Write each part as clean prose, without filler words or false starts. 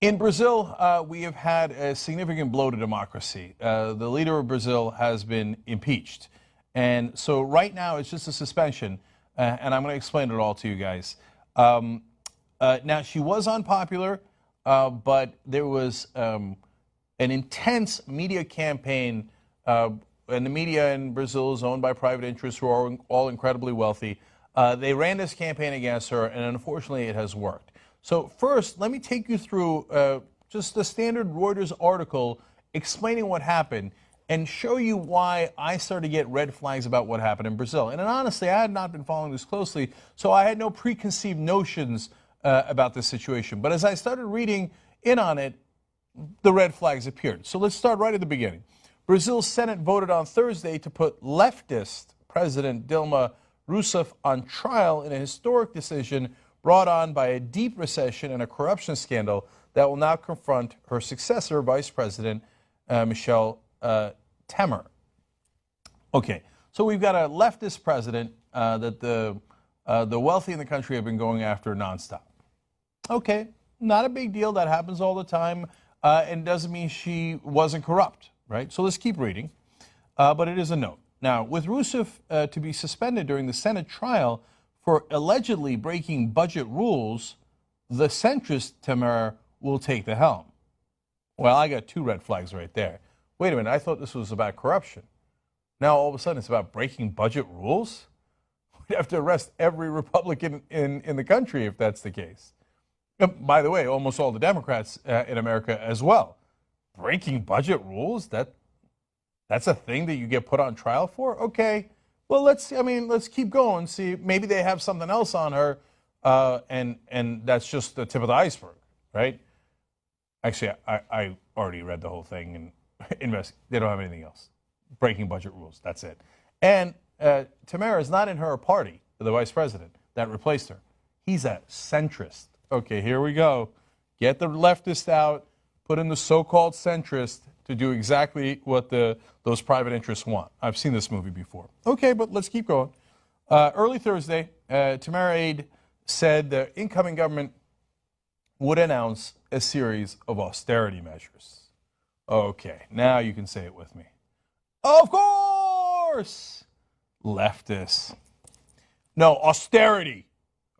In Brazil, we have had a significant blow to democracy. The leader of Brazil has been impeached. And so right now it's just a suspension, and I'm going to explain it all to you guys. Now, she was unpopular, but there was an intense media campaign, and the media in Brazil is owned by private interests who are all incredibly wealthy. They ran this campaign against her, and unfortunately it has worked. So first, let me take you through just the standard Reuters article explaining what happened and show you why I started to get red flags about what happened in Brazil. And honestly, I had not been following this closely, so I had no preconceived notions about this situation. But as I started reading in on it, the red flags appeared. So let's start right at the beginning. Brazil's Senate voted on Thursday to put leftist President Dilma Rousseff on trial in a historic decision brought on by a deep recession and a corruption scandal that will now confront her successor, Vice President Michel Temer. Okay, so we've got a leftist president that the wealthy in the country have been going after nonstop. Okay, not a big deal. That happens all the time, and doesn't mean she wasn't corrupt, right? So let's keep reading, but it is a note. Now, with Rousseff to be suspended during the Senate trial for allegedly breaking budget rules, the centrist Temer will take the helm. Well, I got two red flags right there. Wait a minute, I thought this was about corruption. Now all of a sudden it's about breaking budget rules? We'd have to arrest every Republican in the country if that's the case. By the way, almost all the Democrats in America as well. Breaking budget rules? That's a thing that you get put on trial for? Okay. Well, let's keep going. See, maybe they have something else on her, and that's just the tip of the iceberg, right? Actually, I already read the whole thing, and they don't have anything else. Breaking budget rules, that's it. And Temer is not in her party, the vice president that replaced her. He's a centrist. Okay, here we go. Get the leftist out, put in the so-called centrist to do exactly what those private interests want. I've seen this movie before. Okay, but let's keep going. Early Thursday, Temer aide said the incoming government would announce a series of austerity measures. Okay, now you can say it with me. Of course! Leftists. No, austerity.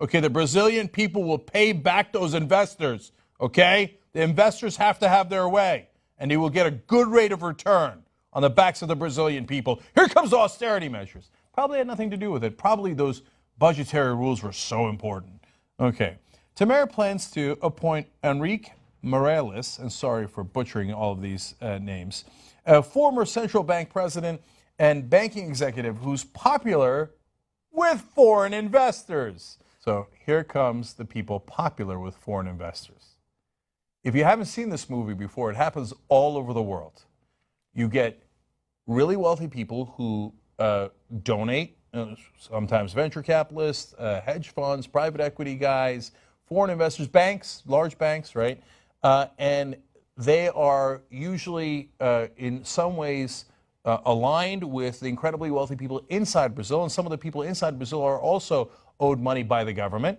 Okay, the Brazilian people will pay back those investors, okay? The investors have to have their way, and they will get a good rate of return on the backs of the Brazilian people. Here comes the austerity measures. Probably had nothing to do with it. Probably those budgetary rules were so important. Okay. Temer plans to appoint Henrique Morales, and sorry for butchering all of these names, a former central bank president and banking executive who's popular with foreign investors. So here comes the people popular with foreign investors. If you haven't seen this movie before, it happens all over the world. You get really wealthy people who donate, sometimes venture capitalists, hedge funds, private equity guys, foreign investors, banks, large banks, right? And they are usually in some ways aligned with the incredibly wealthy people inside Brazil, and some of the people inside Brazil are also owed money by the government.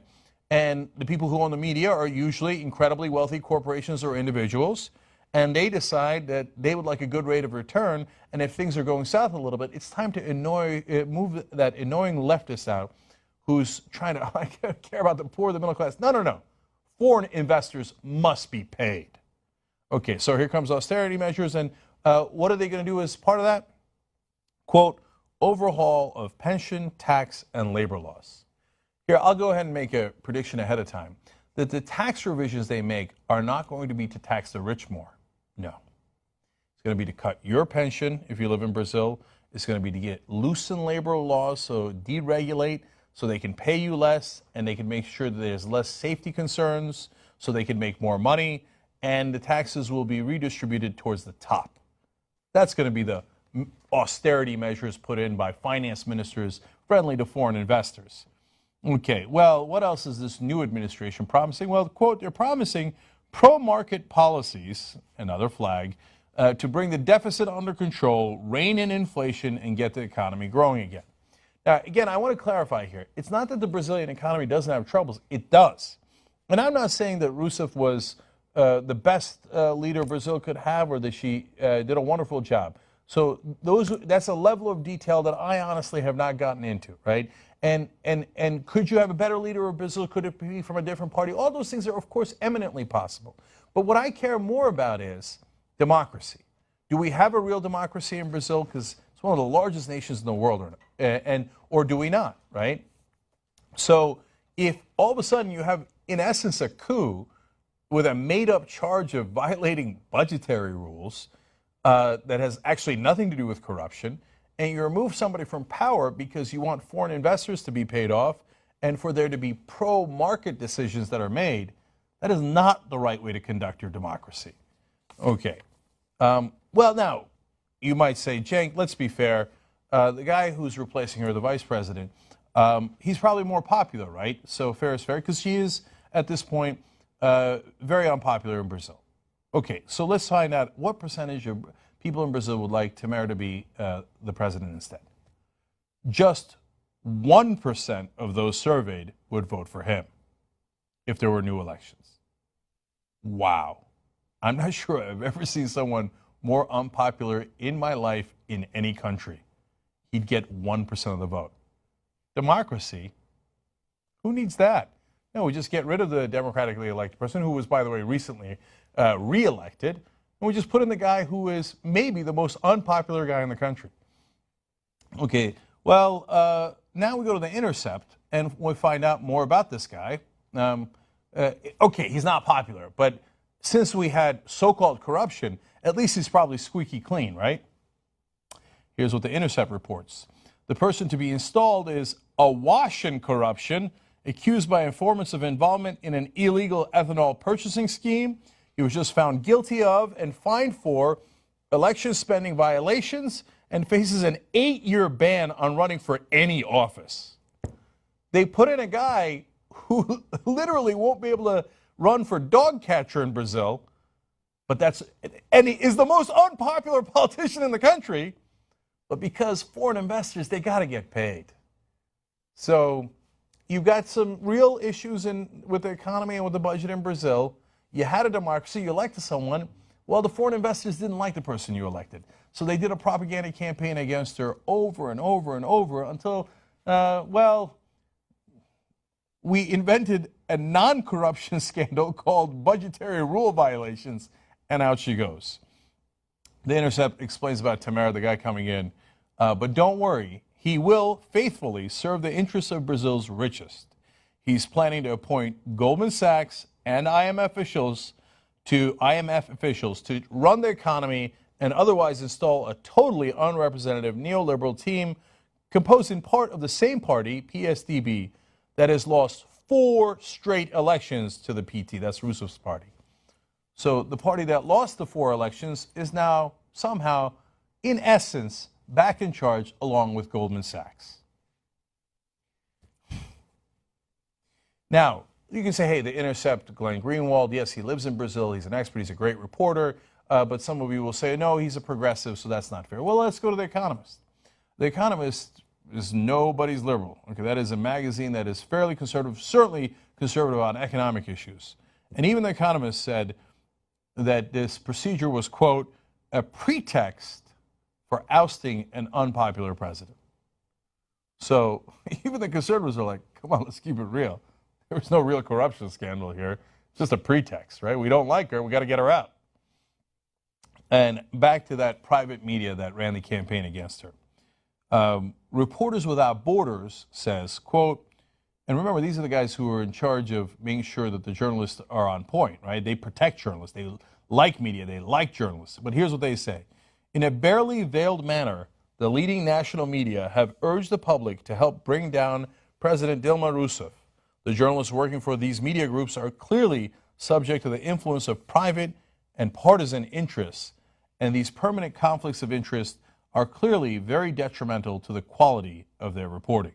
And the people who own the media are usually incredibly wealthy corporations or individuals, and they decide that they would like a good rate of return, and if things are going south a little bit, it's time to move that annoying leftist out who's trying to I care about the poor, the middle class. No, no, no. Foreign investors must be paid. Okay, so here comes austerity measures, and what are they going to do as part of that? Quote, overhaul of pension, tax, and labor laws. Here, I'll go ahead and make a prediction ahead of time that the tax revisions they make are not going to be to tax the rich more. No. It's going to be to cut your pension if you live in Brazil. It's going to be to get loosen labor laws, so deregulate, so they can pay you less, and they can make sure that there's less safety concerns, so they can make more money, and the taxes will be redistributed towards the top. That's going to be the austerity measures put in by finance ministers friendly to foreign investors. Okay, well, what else is this new administration promising? Well, quote, they're promising pro-market policies, another flag, to bring the deficit under control, rein in inflation, and get the economy growing again. Now, again, I want to clarify here. It's not that the Brazilian economy doesn't have troubles. It does. And I'm not saying that Rousseff was the best leader Brazil could have, or that she did a wonderful job. So that's a level of detail that I honestly have not gotten into, right? And could you have a better leader of Brazil? Could it be from a different party? All those things are, of course, eminently possible. But what I care more about is democracy. Do we have a real democracy in Brazil? Because it's one of the largest nations in the world, or do we not, right? So if all of a sudden you have, in essence, a coup with a made-up charge of violating budgetary rules that has actually nothing to do with corruption, and you remove somebody from power because you want foreign investors to be paid off and for there to be pro-market decisions that are made, that is not the right way to conduct your democracy. Okay. Well, now, you might say, Cenk, let's be fair. The guy who's replacing her, the vice president, he's probably more popular, right? So fair is fair, because she is, at this point, very unpopular in Brazil. Okay, so let's find out what percentage of people in Brazil would like Temer to be the president instead. Just 1% of those surveyed would vote for him if there were new elections. Wow. I'm not sure I've ever seen someone more unpopular in my life in any country. He'd get 1% of the vote. Democracy? Who needs that? No, we just get rid of the democratically elected person, who was, by the way, recently re-elected, and we just put in the guy who is maybe the most unpopular guy in the country. Okay, well, now we go to The Intercept, and we find out more about this guy. Okay, he's not popular, but since we had so-called corruption, at least he's probably squeaky clean, right? Here's what The Intercept reports. The person to be installed is awash in corruption, accused by informants of involvement in an illegal ethanol purchasing scheme. He was just found guilty of and fined for election spending violations and faces an 8-year ban on running for any office. They put in a guy who literally won't be able to run for dog catcher in Brazil, and he is the most unpopular politician in the country, but because foreign investors, they got to get paid. So you've got some real issues with the economy and with the budget in Brazil. You had a democracy, you elected someone. Well, the foreign investors didn't like the person you elected. So they did a propaganda campaign against her over and over and over until, well, we invented a non-corruption scandal called budgetary rule violations, and out she goes. The Intercept explains about Temer, the guy coming in, but don't worry, he will faithfully serve the interests of Brazil's richest. He's planning to appoint Goldman Sachs and IMF officials to run the economy and otherwise install a totally unrepresentative neoliberal team composed in part of the same party, PSDB, that has lost 4 straight elections to the PT, that's Rousseff's party. So the party that lost the 4 elections is now somehow, in essence, back in charge along with Goldman Sachs. Now, you can say, hey, The Intercept, Glenn Greenwald, yes, he lives in Brazil, he's an expert, he's a great reporter, but some of you will say, no, he's a progressive, so that's not fair. Well, let's go to The Economist. The Economist is nobody's liberal. Okay, that is a magazine that is fairly conservative, certainly conservative on economic issues. And even The Economist said that this procedure was, quote, a pretext for ousting an unpopular president. So even the conservatives are like, come on, let's keep it real. There was no real corruption scandal here. It's just a pretext, right? We don't like her. We got to get her out. And back to that private media that ran the campaign against her. Reporters Without Borders says, quote, and remember, these are the guys who are in charge of making sure that the journalists are on point, right? They protect journalists. They like media. They like journalists. But here's what they say. In a barely veiled manner, the leading national media have urged the public to help bring down President Dilma Rousseff. The journalists working for these media groups are clearly subject to the influence of private and partisan interests, and these permanent conflicts of interest are clearly very detrimental to the quality of their reporting.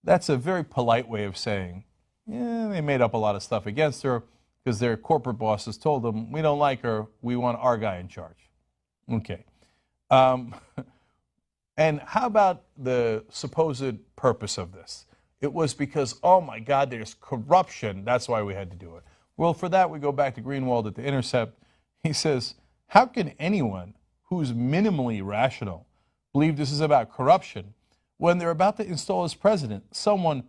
That's a very polite way of saying, yeah, they made up a lot of stuff against her because their corporate bosses told them, we don't like her, we want our guy in charge. Okay. And how about the supposed purpose of this? It was because, oh my God, there's corruption, that's why we had to do it. Well, for that, we go back to Greenwald at The Intercept. He says, how can anyone who's minimally rational believe this is about corruption when they're about to install as president someone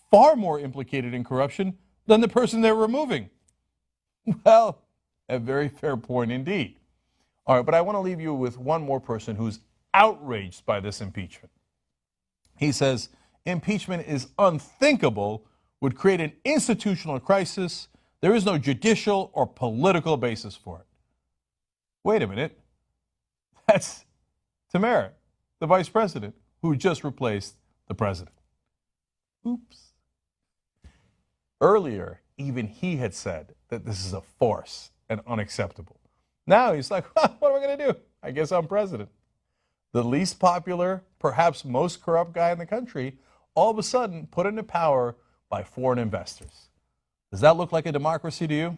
far more implicated in corruption than the person they're removing? Well, a very fair point indeed. All right, but I want to leave you with one more person who's outraged by this impeachment. He says, impeachment is unthinkable, would create an institutional crisis. There is no judicial or political basis for it. Wait a minute. That's Temer, the vice president, who just replaced the president. Oops. Earlier, even he had said that this is a farce and unacceptable. Now he's like, what am I going to do? I guess I'm president. The least popular, perhaps most corrupt guy in the country, all of a sudden put into power by foreign investors. Does that look like a democracy to you?